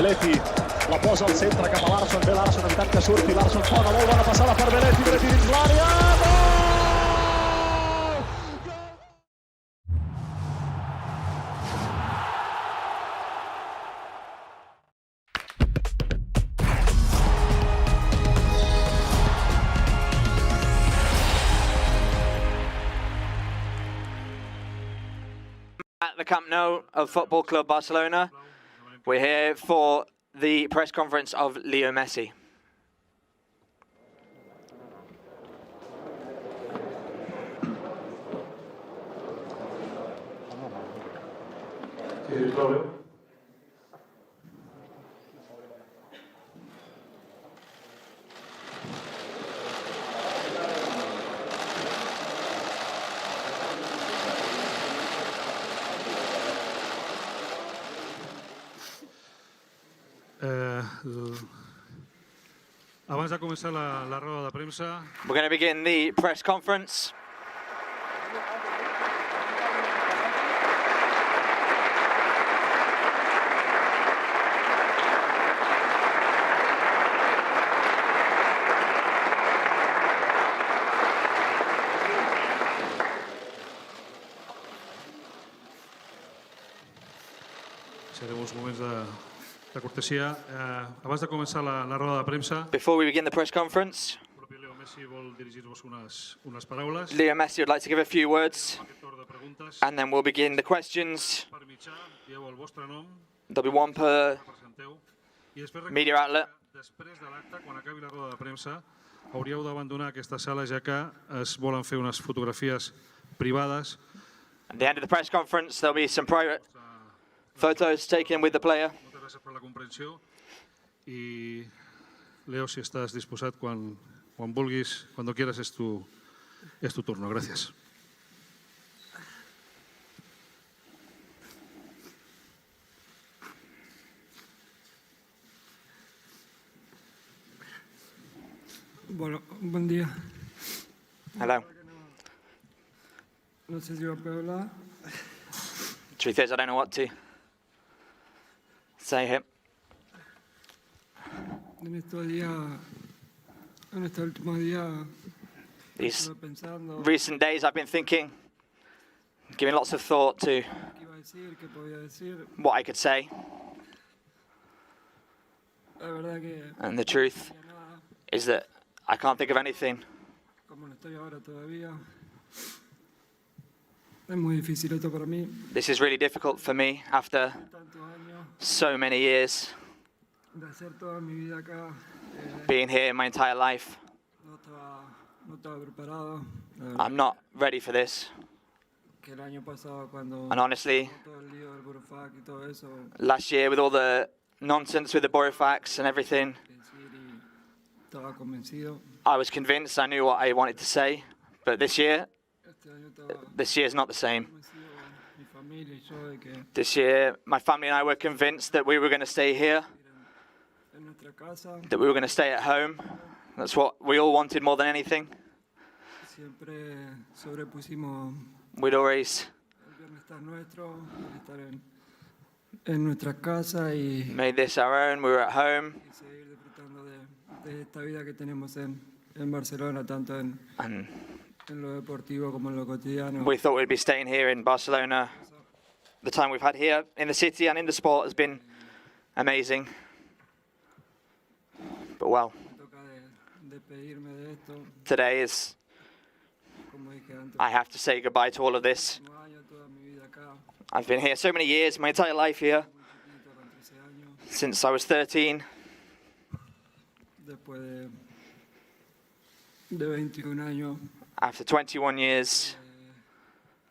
Belletti la posa al centre cap a Larsson, ve Larsson evitant que surti, Larsson fa una molt bona passada per Belletti dins l'àrea, gol! At the Camp Nou of Football Club Barcelona, we're here for the press conference of Leo Messi. Abans de començar la roda de premsa, We're going to begin the press conference. serem uns moments de cortesia. Abans de començar la roda de premsa, Before we begin the press conference, el propi Leo Messi vol dirigir-vos unes paraules. Leo Messi would like to give a few words, Aquest torn de preguntes, and then we'll begin the questions. per mitjà, dieu el vostre nom, There'll be one per presenteu, i després media outlet. després de l'acte, quan acabi la roda de premsa, hauríeu d'abandonar aquesta sala, ja que es volen fer unes fotografies privades. At the end of the press conference, there'll be some private photos taken with the player. Moltes gràcies per la comprensió i Leo, si estàs disposat, quan vulguis, cuando quieras, es tu turno. Gracias. Bueno, buen día. Hello. No sé si va a poder hablar. Truth is, I don't know what to say here. En estos días, en estos últimos días, These estuve pensando recent days, I've been thinking, giving lots of thought to qué iba a decir, qué podía decir. what I could say, La verdad que and the truth no había nada, is that I can't think of anything. como no estoy ahora todavía. Es muy difícil esto para mí. This is really difficult for me after Tantos años so many years de hacer toda mi vida acá. being here my entire life. No estaba preparado. La verdad I'm not ready for this. que el año pasado cuando And honestly, todo el lío del Burofax y todo eso, last year with all the nonsense with the Boroughfax and everything, decir y estaba convencido. I was convinced I knew what I wanted to say. But this year Este año estaba is not the same. convencido, mi familia y yo, de que This year, my family and I were convinced that we were going to stay here, en nuestra casa that we were going to stay at home. That's what we all wanted more than anything. siempre sobrepusimos We'd always el bienestar nuestro, el estar en nuestra casa y made this our own. We were at home, seguir disfrutando de esta vida que tenemos en Barcelona, tanto en and lo deportivo como en lo cotidiano. we thought we'd be staying here in Barcelona. The time we've had here in the city and in the sport has been amazing. But well, Me toca despedirme de esto, today is, como dije antes, I have to say goodbye to all of this. últimos años, toda mi vida acá, I've been here so many years, my entire life here, muy chiquito, con 13 años, since I was 13. después de 21 años, After 21 years,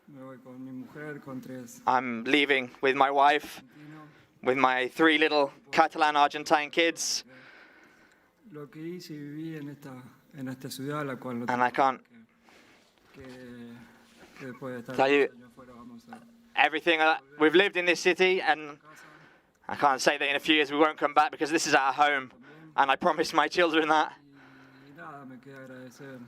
me voy con mi mujer, con 3 I'm leaving with my wife, argentinos. with my 3 little Catalan Argentine kids, Lo que hice y viví en esta ciudad, la cual no and I can't que después de estar tell you 2 años fuera vamos a everything we've lived in this city, and casa. I can't say that in a few years we won't come back because this is our home, and I promised my children that. Y nada, me queda agradecer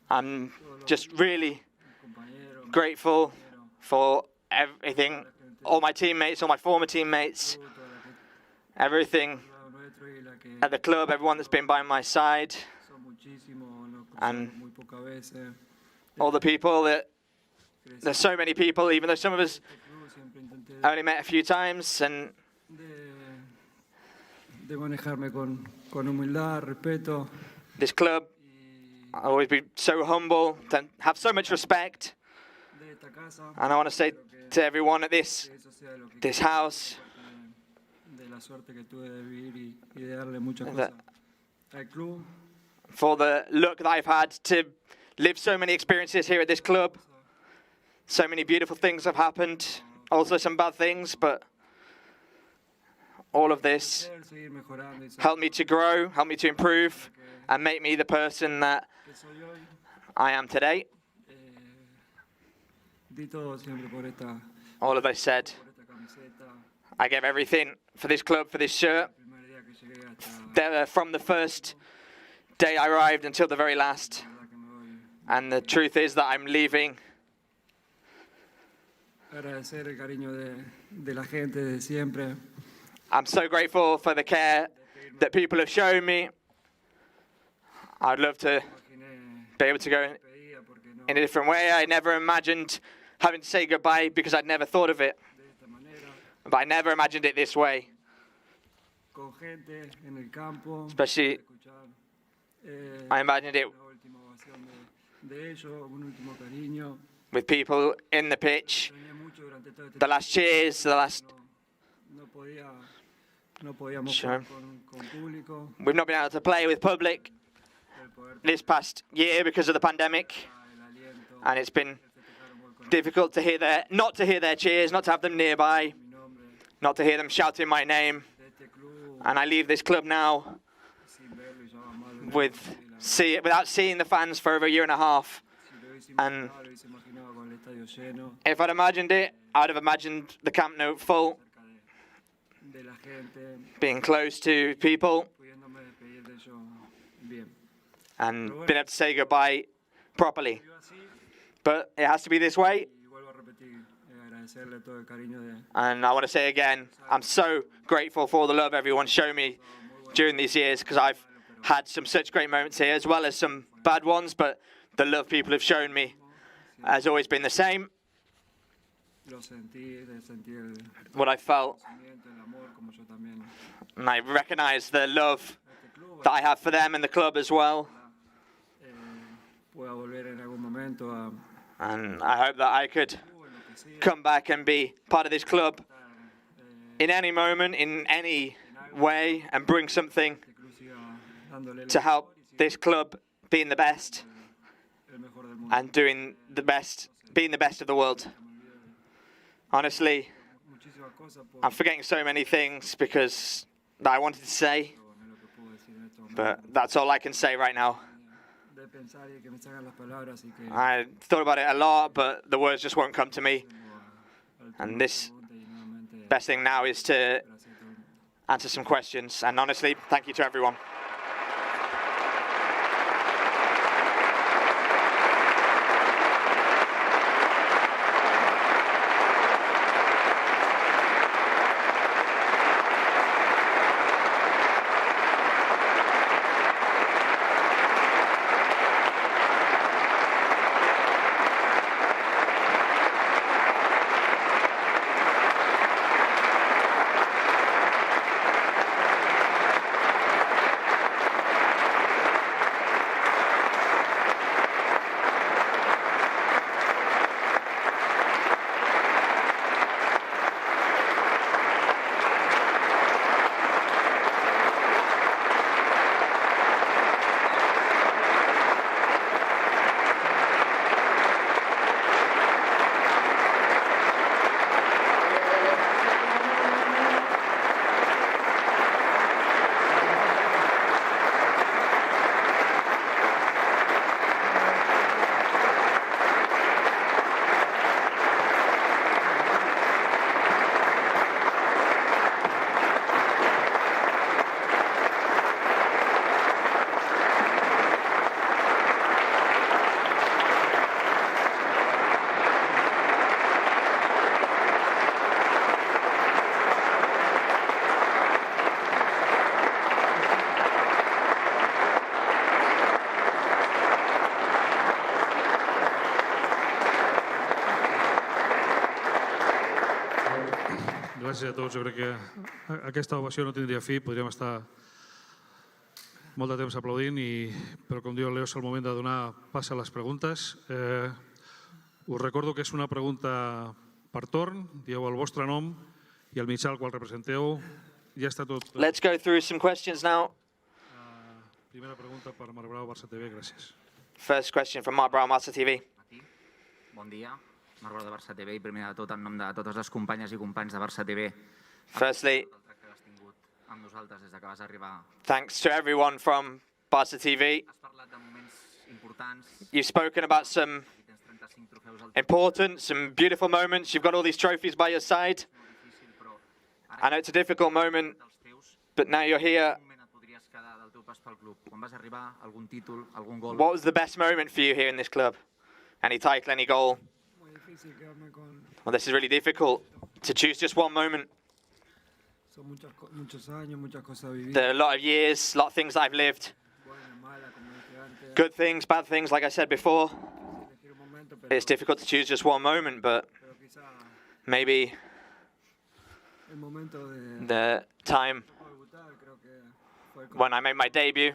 I'm just really a mis compañeros, grateful compañeros, for everything, all my teammates, all my former teammates, toda la gente everything lado nuestro y la que at the club, everyone that's been by my side, son muchísimos, nos And- cruzamos muy pocas veces. all the people that, Crecí there's so many people, even though some of us en este club, siempre intenté only met a few times, and de manejarme con humildad, respeto this club, y I'll always be so humble, to have so much respect, de esta casa. and I want to say to everyone at this Que eso sea lo que this house, de la suerte que tuve de vivir y de darle muchas That- cosas al club. for the luck that I've had to live so many experiences here at this club. So many beautiful things have happened, also some bad things, but all of this Seguir mejorando y ser helped me to grow, helped me to improve, and make me the person that que soy hoy. I am today. Di todo siempre por esta All of this said, camiseta. I gave everything for this club, for this shirt, El primer día que llegué hasta from the first day I arrived until the very last. la verdad que me voy. And the truth is that I'm leaving. Agradecer el cariño de la gente de siempre. I'm so grateful for the care that people have shown me. I'd love to Imaginé be able to go pedía porque no in a different way. I never imagined having to say goodbye because I'd never thought of it. de esta manera. But I never imagined it this way. Con gente en el campo. Especially, Escuchar I imagined it una última ovación de ellos, un último cariño. with people in the pitch. Extrañé mucho durante todo este The last cheers, the last. no podíamos Sure. jugar con público. We've not been able to play with public El poder this past year because of the pandemic, el aliento. and it's been Festejaron gol con difficult to hear not to hear their cheers, not to have them nearby, mi nombre not to hear them shouting my name. de este club And I leave this club now sin verlo y ya va más de un año. without seeing the fans for over a year and a half. Si lo hubiese and- imaginado, lo hubiese imaginado con el estadio lleno, If I'd imagined it, I'd have imagined the Camp Nou full, cerca de la gente, being close to people, pudiéndome despedir de ellos bien. and being able to say goodbye properly. Yo así, But it has to be this way, y vuelvo a repetir, agradecerle todo el cariño de and I want to say again, I'm so grateful for all the love everyone's shown me during these years, because I've had some such great moments here, as well as some bad ones, but the love people have shown me has always been the same. lo sentí, sentí el What I felt, sentimiento, el amor, como yo también. and I recognise the love Este club, that I have for them and the club as well. pueda volver en algún momento a And I hope that I could en lo que sea, come back and be part of this club eh, in any moment, in any way, and bring something este club siga dándole el to help mejor y siga this club being the best el mejor del mundo. and doing the best, being the best of the world. Honestly, Muchísimas cosas por I'm forgetting so many things because that I wanted to say, no es lo que puedo decir en este momento. but that's all I can say right now. De pensar y que me salgan las palabras y que I thought about it a lot, but the words just won't come to me. al And this pregunta y nuevamente best thing now is to gracias a todos. answer some questions. And honestly, thank you to everyone. Gràcies a tots. Jo crec que aquesta ovació no tindria fi. Podríem estar molt de temps aplaudint, però com diu el Leo, és el moment de donar pas a les preguntes. Us recordo que és una pregunta per torn. Dieu el vostre nom i el mitjà al qual representeu. Ja està tot. Let's go through some questions now. Primera pregunta per Marc Brau, Barça TV. Gràcies. First question from Marc Brau, Barça TV. Bon dia. Marc Brau de Barça TV i primer de tot en nom de totes les companyes i companys de Barça TV. Firstly, El tracte que has tingut amb nosaltres des que vas arribar. thanks to everyone from Barça TV. Has parlat de moments importants. You've spoken about some I tens 35 trofeus al important, some beautiful moments. You've got all these trophies by your side. difícil, però I know it's a difficult moment, dels teus, but now you're here. quin moment et podries quedar del teu pas pel club? Quan vas arribar, algun títol, algun gol? What was the best moment for you here in this club? Any title, any goal? Muy difícil quedarme con... Well, this is really difficult to choose just one moment. Son muchos años, muchas cosas vividas. There are a lot of years, a lot of things that I've lived. Buenas, malas, como dije antes. Good things, bad things, like I said before. Elegir un momento, pero It's difficult to choose just one moment, but quizá maybe el momento de the time debutar, creo que fue when I made my debut,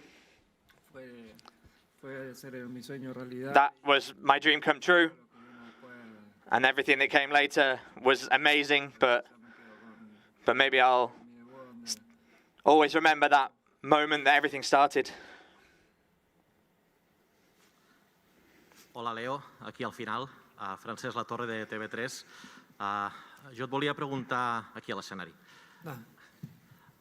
fue hacer mi sueño realidad. that was my dream come true. Lo que vino después, And everything that came later was amazing, but maybe I'll mi debut, donde always remember that moment that everything started. Hola, Leo, aquí al final, Francesc Latorre de TV3. Jo et volia preguntar, aquí a l'escenari, no,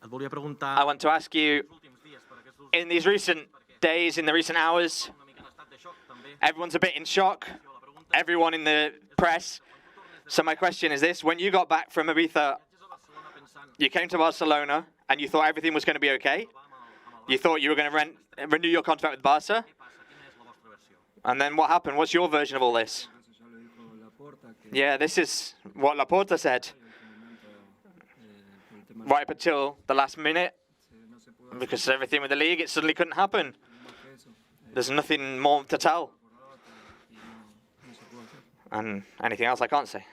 et volia I preguntar want to ask you, els últims dies, per aquests in these recent days, in the recent hours, una mica en estat de xoc, també. everyone's a bit in shock, La pregunta everyone in the press. So my question is this, when you got back from Ibiza, és a Barcelona pensant you came to Barcelona and you thought everything was going to be okay? amb You thought you were going to renew your contract with Barca? què passa, quina és la vostra versió? And then what happened? What's your version of all this? eso ya lo dijo Laporta, que Yeah, this is what Laporta said. en este momento, por el tema Right up until the last minute, no se pudo hacer because everything with the league, it suddenly couldn't happen. más que eso. There's nothing more to tell. Y no se pudo hacer. And anything else I can't say.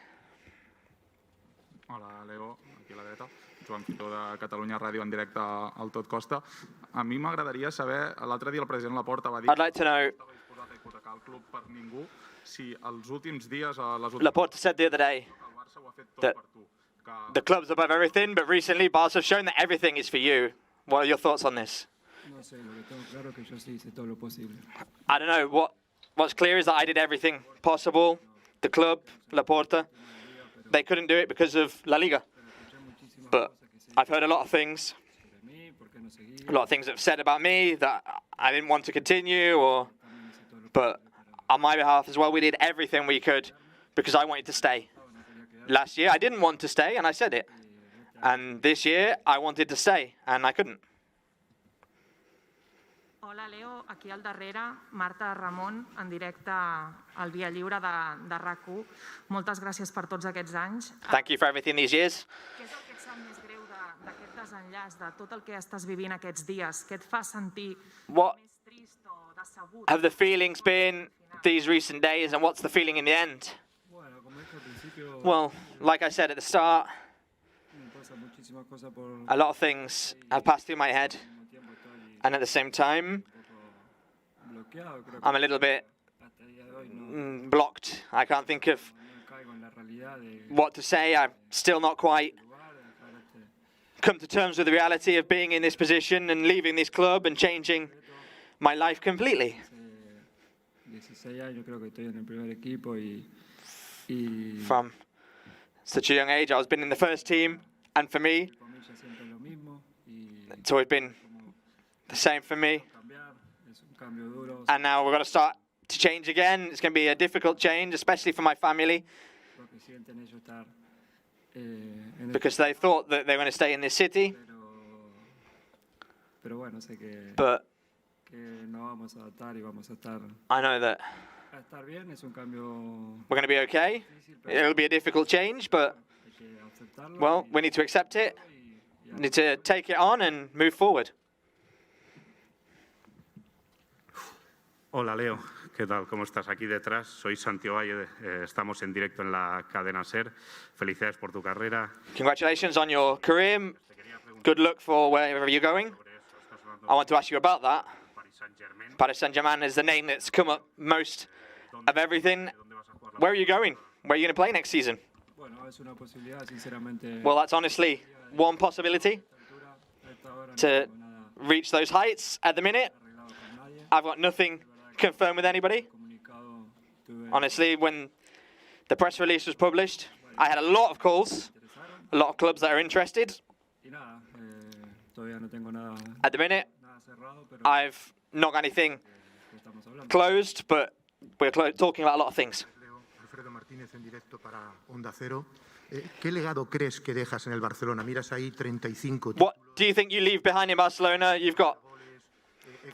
Hola, Leo, aquí a la dreta. Joan Fitó de Catalunya Ràdio en directe al Tot Costa. A mi m'agradaria saber, l'altre dia el president Laporta va dir I'd que like to know, no estava disposat a hipotecar el club per ningú, si els últims dies, les últimes Laporta said the other day, el Barça ho ha fet tot that per tu. Que the club's above everything, but recently Barca have shown that everything is for you. What are your thoughts on this? No sé, lo que tengo claro es que yo sí hice todo lo posible. I don't know. What's clear is that I did everything possible. The club, Laporta, they couldn't do it because of La Liga. Escuché muchísimas But cosas que se I've heard a lot of things, sobre mí, por qué no seguí. a lot of things that have said about me that I didn't want to continue, or También hice todo lo but on my behalf as well, we did everything we could because I wanted to stay. no quería quedar. Last year, I didn't want to stay, and I said it. And this year, I wanted to stay, and I couldn't. Hola, Leo. Aquí al darrere, Marta Ramon, en directe al Via Lliure de RAC1. Moltes gràcies per tots aquests anys. Thank you for everything these years. Què és el que et sap més greu d'aquest desenllaç, de tot el que estàs vivint aquests dies? Què et fa sentir What més trist o decebut? have the feelings been these recent days, and what's the feeling in the end? Bueno, como dije al principio, Well, like I said at the start, me pasan muchísimas cosas por a lot of things have passed through my head, al mismo tiempo estoy and at the same time, un poco bloqueado. Creo I'm que a little bit hasta el día de hoy no blocked. I can't think of caigo en la realidad de what to say. I'm still not quite lugar, de dejar este come to terms with the reality of being in this position and leaving this club and changing my life completely. hace 16 años creo que estoy en el primer equipo y From such a young age, I've been in the first team, and for me, familia siempre lo mismo y it's always been the same for me. cambiar es un cambio duro. And now we're going to start to change again. It's going to be a difficult change, especially for my family, Lo que sienten ellos estar en because they thought that they were going to stay in this city. pero bueno, sé que But nos vamos a adaptar y vamos a estar I know that bien. Es un cambio we're going to be okay. It'll be a difficult change, but, hay que aceptarlo. well, we need to accept it, need to take it on and move forward. Hola, Leo. ¿Qué tal? ¿Cómo estás? Aquí detrás, soy Santiago Valle, estamos en directo en la cadena SER. Felicidades por tu carrera. Congratulations on your career. Good luck for wherever you're going. I want to ask you about that. Paris Saint-Germain is the name that's come up most of everything. Where are you going? Where are you going to play next season? Bueno, es una posibilidad, sinceramente. Well, that's honestly one possibility to reach those heights. At the minute, I've got nothing confirmed with anybody. Honestly, when the press release was published, I had a lot of calls, a lot of clubs that are interested. At the minute, I've not got anything closed, but we're talking about a lot of things. Alfredo Martínez en directo para Onda Cero. ¿Qué legado crees que dejas en el Barcelona? Miras ahí 35 títulos. What do you think you leave behind in Barcelona? You've got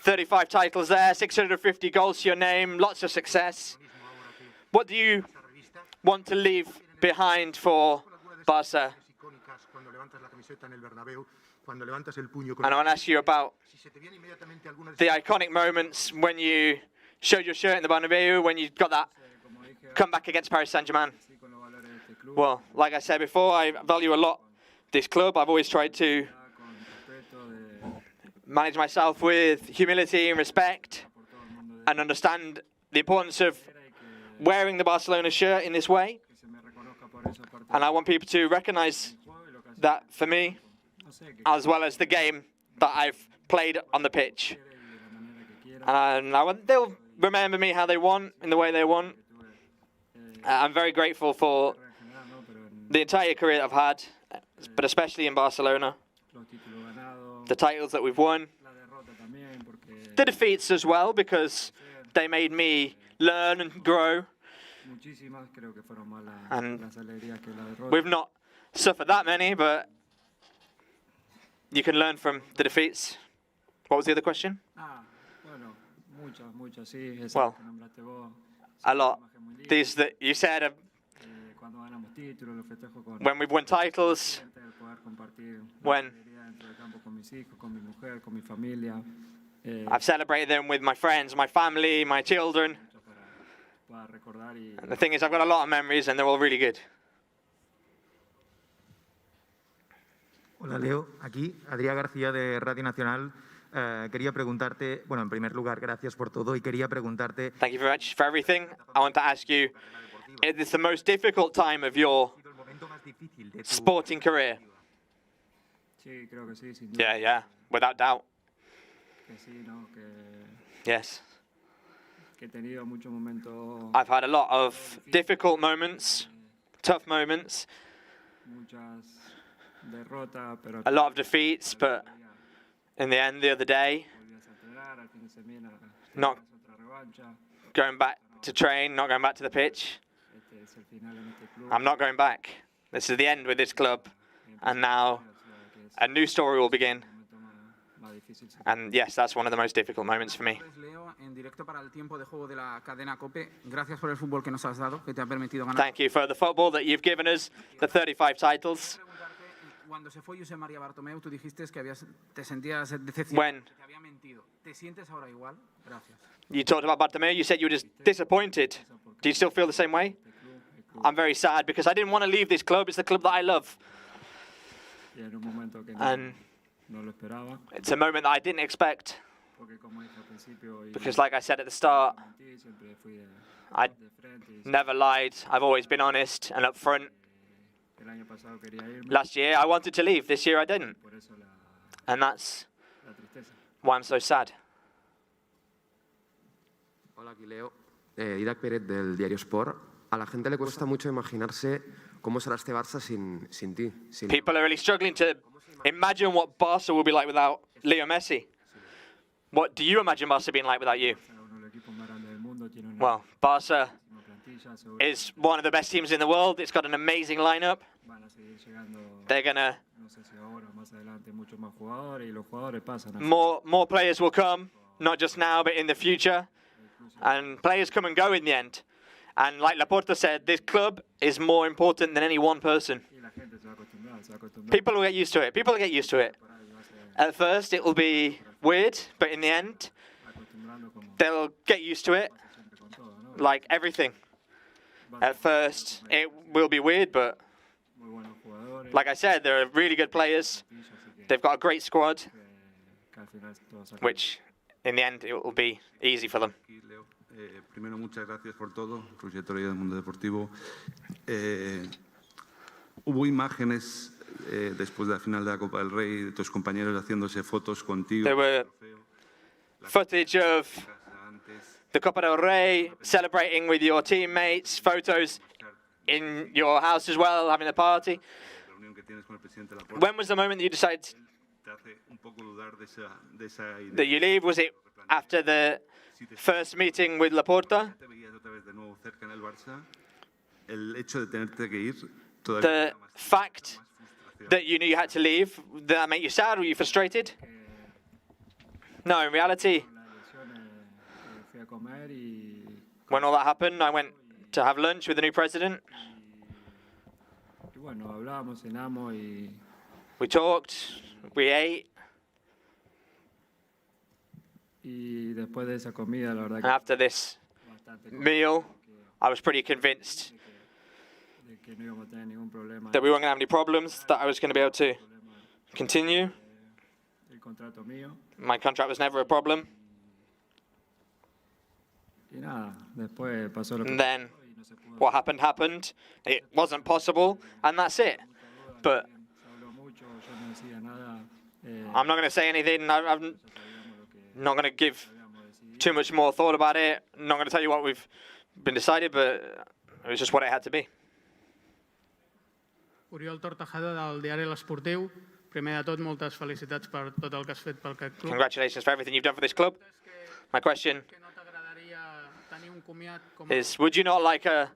35 titles there, 650 goals to your name, lots of success. What do you want to leave behind for Barca? Cuando levantas la camiseta en el Bernabéu, cuando levantas el puño. And I want to ask you about the iconic moments when you showed your shirt in the Bernabeu, when you got that comeback against Paris Saint-Germain. Well, like I said before, I value a lot this club. I've always tried to manage myself with humility and respect and understand the importance of wearing the Barcelona shirt in this way. And I want people to recognize that for me, as well as the game that I've played on the pitch. And they'll remember me how they want, in the way they want. I'm very grateful for the entire career that I've had, but especially in Barcelona. The titles that we've won. The defeats as well, because they made me learn and grow. And we've not suffered that many, but you can learn from the defeats. What was the other question? Well, a lot. These that you said when we've won titles, when I've celebrated them with my friends, my family, my children. And the thing is, I've got a lot of memories and they're all really good. Hola Leo, aquí Adrià García de Radio Nacional. Quería preguntarte, bueno, en primer lugar, gracias por todo y quería preguntarte. Thank you very much for everything. I want to ask you, is this the most difficult time of your sporting career? Yeah, without doubt. Yes. I've had a lot of difficult moments, tough moments, a lot of defeats, but in the end, the other day, not going back to train, not going back to the pitch. I'm not going back. This is the end with this club, and now a new story will begin. And yes, that's one of the most difficult moments for me. Thank you for the football that you've given us, the 35 titles. Cuando se fue José María Bartomeu, tú dijiste que te sentías decepcionado, When que te había mentido. ¿Te sientes ahora igual? Gracias. you talked about Bartomeu, you said you were just disappointed. Do you still feel the same way? I'm very sad because I didn't want to leave this club. It's the club that I love. And it's a moment that I didn't expect. Because like I said at the start, I never lied. I've always been honest and upfront. Last year I wanted to leave. This year I didn't. And that's why I'm so sad. Hola, aquí Leo. Didac Pérez del diario Sport. A la gente le cuesta mucho imaginarse cómo será este Barça sin ti. People are really struggling to imagine what Barca will be like without Leo Messi. What do you imagine Barca being like without you? Well, Barca is one of the best teams in the world. It's got an amazing lineup. They're gonna more players will come, not just now but in the future, and players come and go in the end. And like Laporta said, this club is more important than any one person. People will get used to it. People will get used to it. At first, it will be weird, but in the end, they'll get used to it. like everything. At first, it will be weird, but like I said, they're really good players. They've got a great squad, which in the end, it will be easy for them. Primero, muchas gracias por todo, Roger Torres del Mundo Deportivo. Hubo imágenes después de la final de la Copa del Rey de tus compañeros haciéndose fotos contigo. There were footage of the Copa del Rey, celebrating with your teammates, photos in your house as well, having a party. When was the moment that you decided that you leave? Was it after the first meeting with Laporta? The fact that you knew you had to leave, did that make you sad? Were you frustrated? No, in reality, when all that happened, I went to have lunch with the new president. We talked, we ate. And after this meal, I was pretty convinced that we weren't going to have any problems, that I was going to be able to continue. My contract was never a problem. And then what happened happened. It wasn't possible, and that's it. But I'm not going to say anything. I'm not going to give too much more thought about it. I'm not going to tell you what we've been decided, but it was just what it had to be. Oriol Tortajada del diari L'Esportiu. Primer de tot, moltes felicitats per tot el que has fet pel club. Congratulations for everything you've done for this club. My question is, would you not like a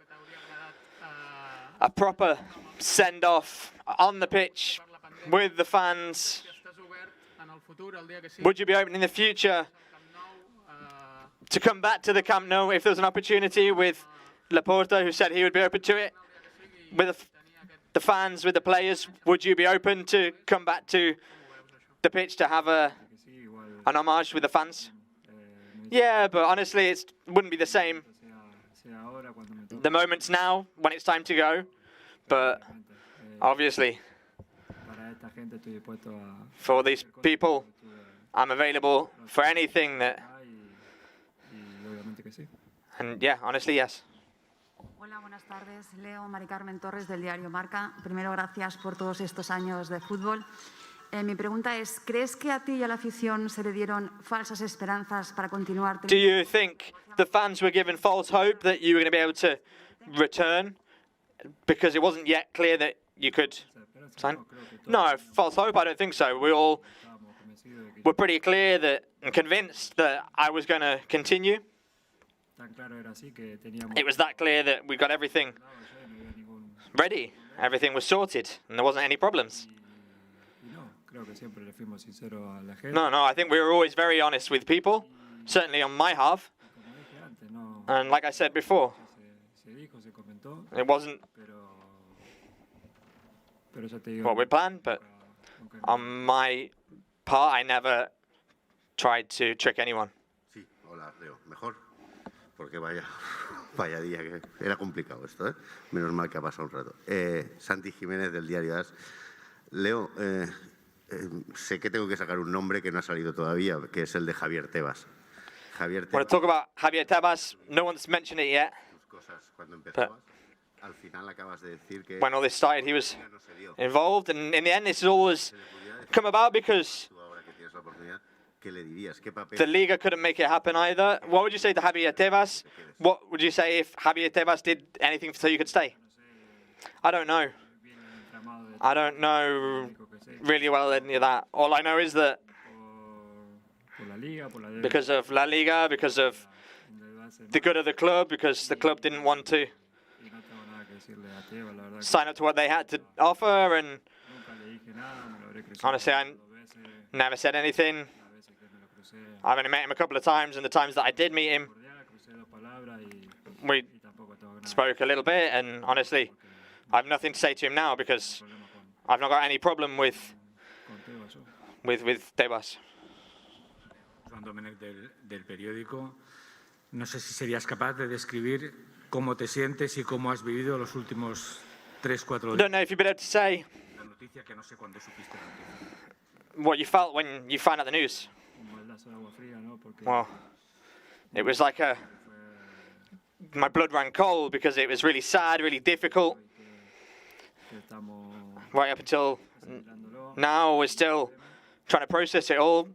proper send-off on the pitch with the fans? Would you be open in the future to come back to the Camp Nou if there was an opportunity with Laporta, who said he would be open to it? With the fans, with the players, would you be open to come back to the pitch to have an homage with the fans? Yeah, but honestly, it wouldn't be the same. The moment's now, when it's time to go, but obviously, for these people, I'm available for anything that... And yeah, honestly, yes. Hola, buenas tardes. Leo Mari Carmen Torres del diario Marca. Primero, gracias por todos estos años de fútbol. Mi pregunta es, ¿crees que a ti y a la afición se le dieron falsas esperanzas para continuar? Do you think the fans were given false hope that you were going to be able to return because it wasn't yet clear that you could sign? No, false hope, I don't think so. We all were pretty clear that and convinced that I was going to continue. It was that clear that we got everything ready. Everything was sorted and there wasn't any problems. No, I think we were always very honest with people, certainly on my half. And like I said before, it wasn't what we planned, but on my part, I never tried to trick anyone. Sí, hola, Leo. Mejor, porque vaya día que era complicado esto, ¿eh? Menos mal que ha pasado un rato. Santi Jiménez del diario AS. Leo, sé que tengo que sacar un nombre que no ha salido todavía, que es el de Javier Tebas. When I talk about Javier Tebas, no one's mentioned it yet. But when all this started, he was involved, and in the end, this has always come about because the Liga couldn't make it happen either. What would you say to Javier Tebas? What would you say if Javier Tebas did anything so you could stay? I don't know. I don't know really well any of that. All I know is that because of La Liga, because of the good of the club, because the club didn't want to sign up to what they had to offer, and honestly, I never said anything. I've only met him a couple of times, and the times that I did meet him, we spoke a little bit, and honestly, I have nothing to say to him now because I've not got any problem with Juan Domènech del periódico. No sé si serías capaz de describir cómo te sientes y cómo has vivido los últimos 3-4 I días. don't know if you'd be able to say La noticia que no sé cuándo supiste la noticia. what you felt when you found out the news. Well, it was like my blood ran cold because it was really sad, really difficult. Right up until now, we're still trying to process it all.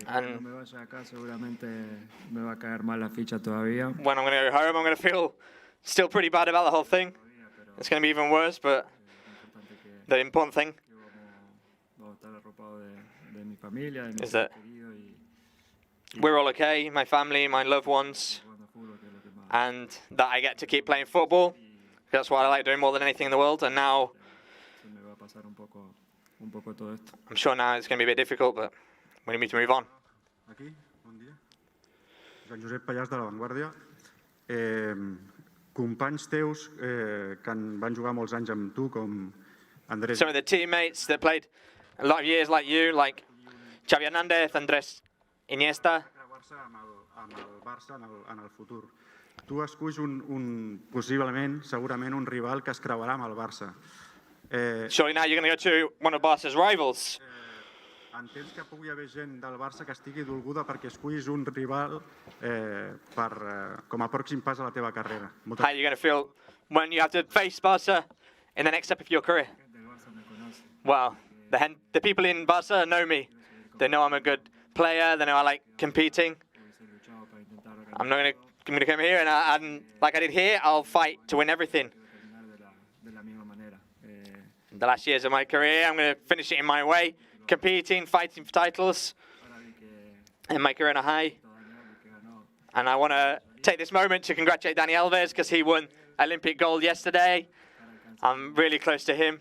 And me vaya acá seguramente me va a caer mal la ficha todavía. when I'm going to go home, I'm going to feel still pretty bad about the whole thing. It's going to be even worse, but the important thing Vamos a estar arropados de mi familia, de mi is that querido y we're all okay, my family, my loved ones, and that I get to keep playing football. That's what I like doing more than anything in the world. And now, se me va a pasar un poco todo esto. I'm sure now it's going to be a bit difficult, but we need to move on. Aquí, bon dia. Joan Josep Pallàs de La Vanguardia. Companys teus que van jugar molts anys amb tu, com Andrés... Some of the teammates that played a lot of years like you, like Xavi Hernández, Andrés Iniesta. amb el Barça en el futur. Tu esculls possiblement, segurament, un rival que es creuarà amb el Barça. Surely now you're going to go to one of Barca's rivals. Entens que pugui haver gent del Barça que estigui dolguda perquè escullis un rival com a pròxim pas a la teva carrera? How are you going to feel when you have to face Barca in the next step of your career? Well, the people in Barca know me. They know I'm a good player. They know I like competing. I'm going to come here and like I did here, I'll fight to win everything. The last years of my career, I'm going to finish it in my way, competing, fighting for titles, and my career on a high. And I want to take this moment to congratulate Dani Alves because he won Olympic gold yesterday. I'm really close to him.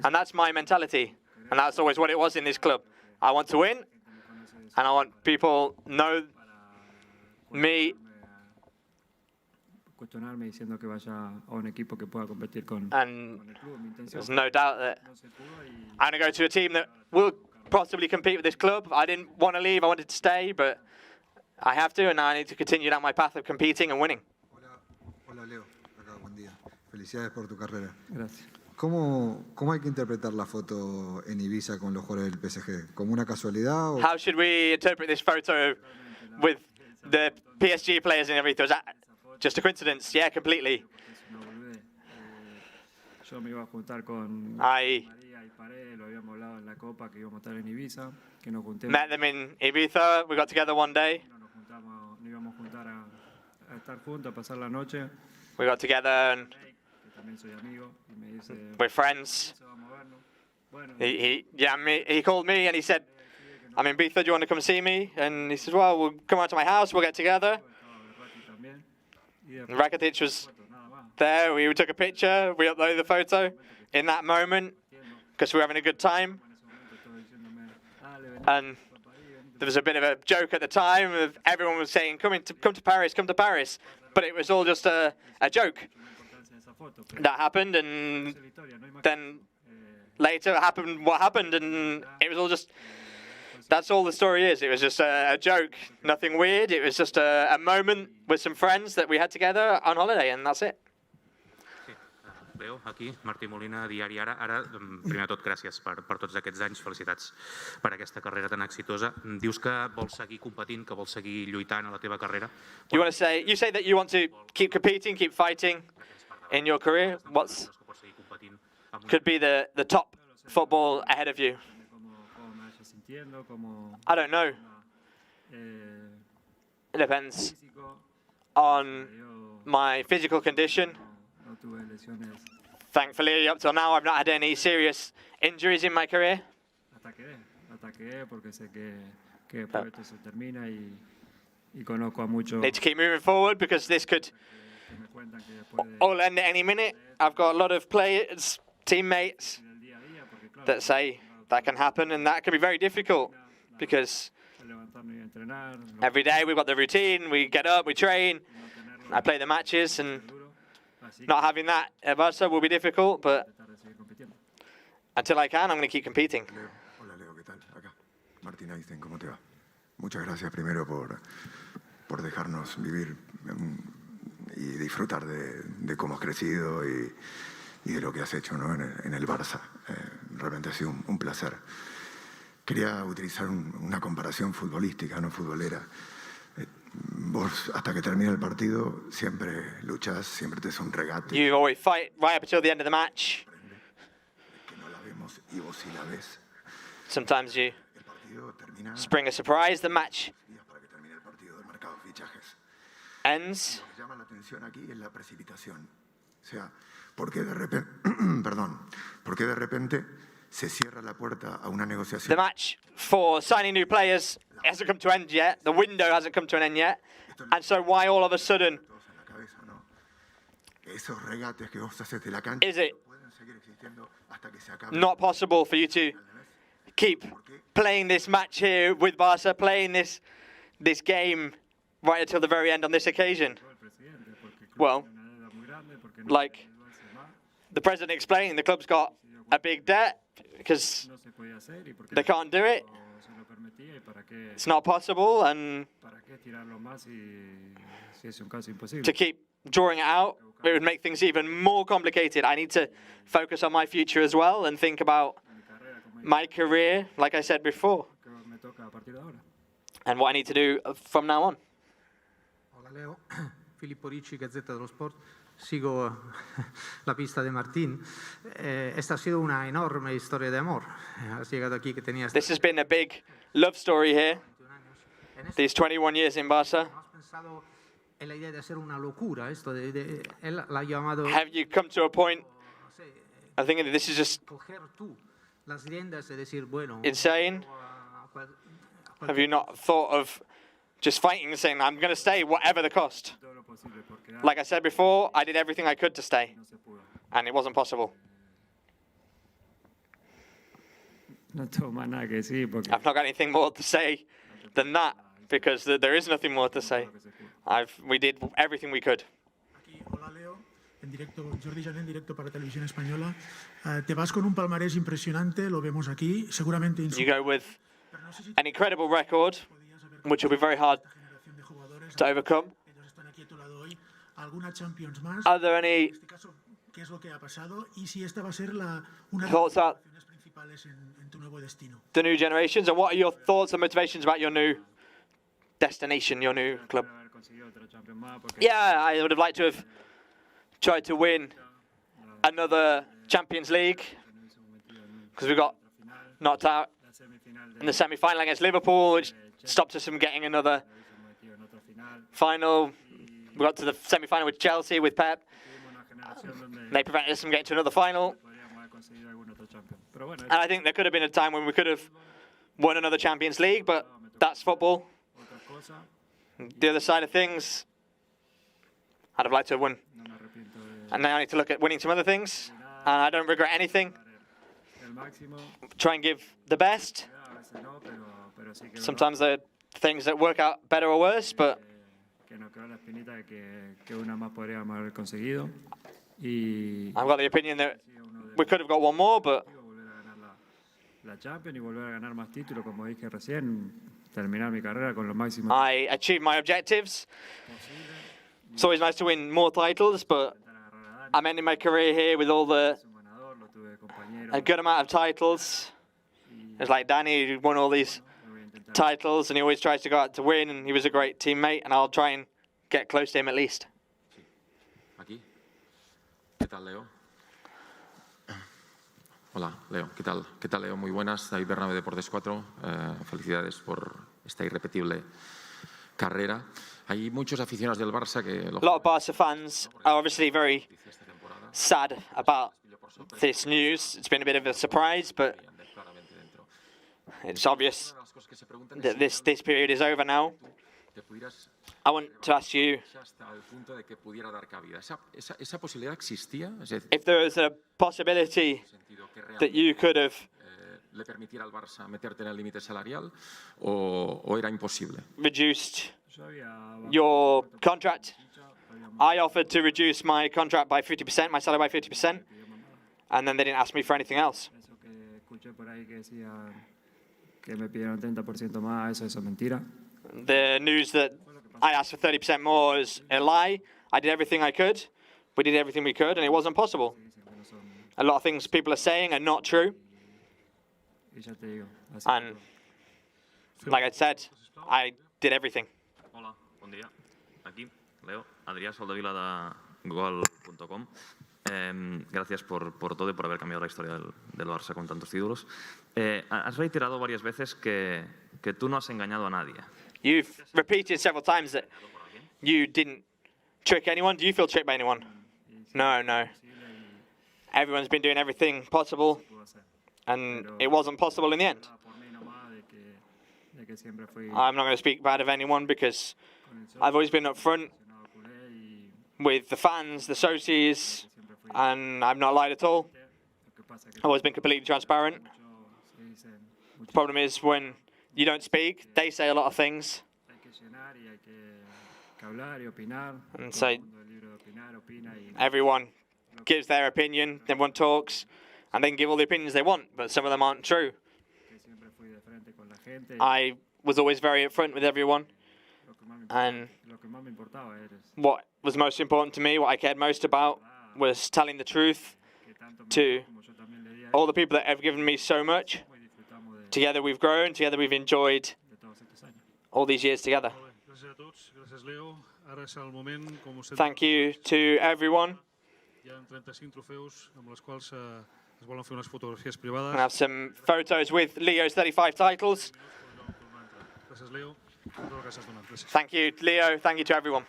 And that's my mentality. And that's always what it was in this club. I want to win, and I want people know me. Cuestionarme diciendo que vaya a un equipo que pueda competir con And el club. Mi intención there's no doubt that I'm going to go to a team that will possibly compete with this club. I didn't want to leave, I wanted to stay, but I have to, and now I need to continue down my path of competing and winning. Hola Leo, acá, buen día. Felicidades por tu carrera. Gracias. ¿Cómo hay que interpretar la foto en Ibiza con los jugadores del PSG? ¿Como una casualidad? O... How should we interpret this photo with the PSG players and everything? Was that just a coincidence? Yeah, completely. Yo me iba a juntar con I María y Pared, lo habíamos hablado en la Copa que íbamos a estar en Ibiza, que nos juntemos. met them in Ibiza. We got together one day. Nos íbamos a juntar a estar juntos, a pasar la noche. We got together and Que también soy amigo y me dice. we're friends. Vamos a vernos. Bueno. He called me and he said, I'm in Ibiza, do you want to come see me? And he said, well, we'll come out to my house, we'll get together. And Rakitic was there, we took a picture, we uploaded the photo in that moment because we were having a good time. And there was a bit of a joke at the time of everyone was saying, come to Paris, come to Paris. But it was all just a joke. That happened, and then later happened what happened, and it was all just, that's all the story is. It was just a joke, nothing weird. It was just a moment with some friends that we had together on holiday, and that's it. Leo, aquí, Martí Molina, Diari Ara. Ara, primer de tot, gràcies per tots aquests anys. Felicitats per aquesta carrera tan exitosa. Dius que vols seguir competint, que vols seguir lluitant a la teva carrera. You say that you want to keep competing, keep fighting in your career. What's could be the top football ahead of you? I don't know. It depends on my physical condition. Thankfully, up till now, I've not had any serious injuries in my career. Ataqué porque sé que después esto se termina y conozco a muchos. Need to keep moving forward because this could all end at any minute. I've got a lot of players, teammates that say that can happen, and that can be very difficult because every day we've got the routine, we get up, we train, I play the matches, and not having that at Barca will be difficult, but until I can, I'm going to keep competing. Hola Leo, ¿qué tal? Acá. Martín Einstein, ¿cómo te va? Muchas gracias primero por dejarnos vivir y disfrutar de cómo has crecido y de lo que has hecho, ¿no? en el Barça. Realmente ha sido un placer. Quería utilizar una comparación futbolística, no futbolera. Vos, hasta que termina el partido, siempre luchás, siempre te es un regate. You always fight right up until the end of the match. Que no la vemos y vos sí la ves. Sometimes you spring a surprise. The match Para que termine el partido del mercado de fichajes. ends. Lo que llama la atención aquí es la precipitación. O sea, ¿por qué de repente, por qué de repente se cierra la puerta a una negociación? The match for signing new players hasn't come to an end yet. The window hasn't come to an end yet. And so why all of a sudden Esos regates que vos haces de la cancha is it pueden seguir existiendo hasta que se acabe. not possible for you to keep playing this match here with Barca, playing this game right until the very end on this occasion? Well, like the president explained, the club's got a big debt because they can't do it. It's not possible, and to keep drawing it out, it would make things even more complicated. I need to focus on my future as well and think about my career, like I said before, and what I need to do from now on. Hola Leo, Filippo Ricci, Gazzetta dello Sport. Sigo la pista de Martín. Esta ha sido una enorme historia de amor. Has llegado aquí que tenías... This has been a big love story here. These 21 years in Barca. ¿Has pensado en la idea de hacer una locura esto? Él la ha llamado... Have you come to a point? I think this is just coger tú las riendas y decir, bueno... insane. Have you not thought of just fighting and saying, I'm going to stay whatever the cost? Like I said before, I did everything I could to stay, and it wasn't possible. I've not got anything more to say than that, because there is nothing more to say. We did everything we could. Hola Leo, en directo, Jordi Jané en directo para Televisión Española. Te vas con un palmarés impresionante, lo vemos aquí, seguramente You go with an incredible record, which will be very hard to overcome. alguna Champions más. Are there any En este caso, ¿qué es lo que ha pasado? Y si esta va a ser una de las thoughts about motivaciones principales en tu nuevo destino. the new generations, and what are your thoughts and motivations about your new destination, your new club? Yeah, I would have liked to have tried to win another Champions League, because we got knocked out in the semi-final against Liverpool, which stopped us from getting another final. We got to the semi-final with Chelsea, with Pep. They prevented us from getting to another final. And I think there could have been a time when we could have won another Champions League, but that's football. The other side of things, I'd have liked to have won. And now I need to look at winning some other things. And I don't regret anything. Try and give the best. Sometimes there are things that work out better or worse, but I've got the opinion that we could have got one more, but I achieved my objectives. It's always nice to win more titles, but I'm ending my career here with a good amount of titles. It's like Danny, who won all these titles, and he always tries to go out to win, and he was a great teammate, and I'll try and get close to him at least. Aquí. ¿Qué tal, Leo? Hola, Leo. ¿Qué tal? ¿Qué tal, Leo? Muy buenas. David Bernabé, Deportes 4. Felicidades por esta irrepetible carrera. Hay muchos aficionados del Barça que... A lot of Barca fans are obviously very sad about this news. It's been a bit of a surprise, but it's obvious that this period is over now. I want to ask you if there was a possibility that you could have le permitiera al Barça meterte en el límite salarial o era imposible. Reduced your contract. I offered to reduce my contract by 50%, my salary by 50%, and then they didn't ask me for anything else. que me pidieron 30% más, eso es mentira. The news that I asked for 30% more is a lie. I did everything I could. We did everything we could, and it wasn't possible. A lot of things people are saying are not true. And like I said, I did everything. Hola, bon dia. Aquí, Leo, Adrià Soldevila de Gol.com. Gracias por todo y por haber cambiado la historia del Barça con tantos títulos. Has reiterado varias veces que tú no has engañado a nadie. You've repeated several times that you didn't trick anyone. Do you feel tricked by anyone? No, no. Everyone's been doing everything possible, and it wasn't possible in the end. I'm not going to speak bad of anyone because I've always been upfront with the fans, the socios, and I've not lied at all. I've always been completely transparent. The problem is when you don't speak, they say a lot of things. And so everyone gives their opinion, everyone talks, and they can give all the opinions they want, but some of them aren't true. I was always very upfront with everyone, and what was most important to me, what I cared most about, was telling the truth to all the people that have given me so much. Together we've grown, together we've enjoyed all these years together. Thank you to everyone. I have some photos with Leo's 35 titles. Thank you, Leo. Thank you to everyone.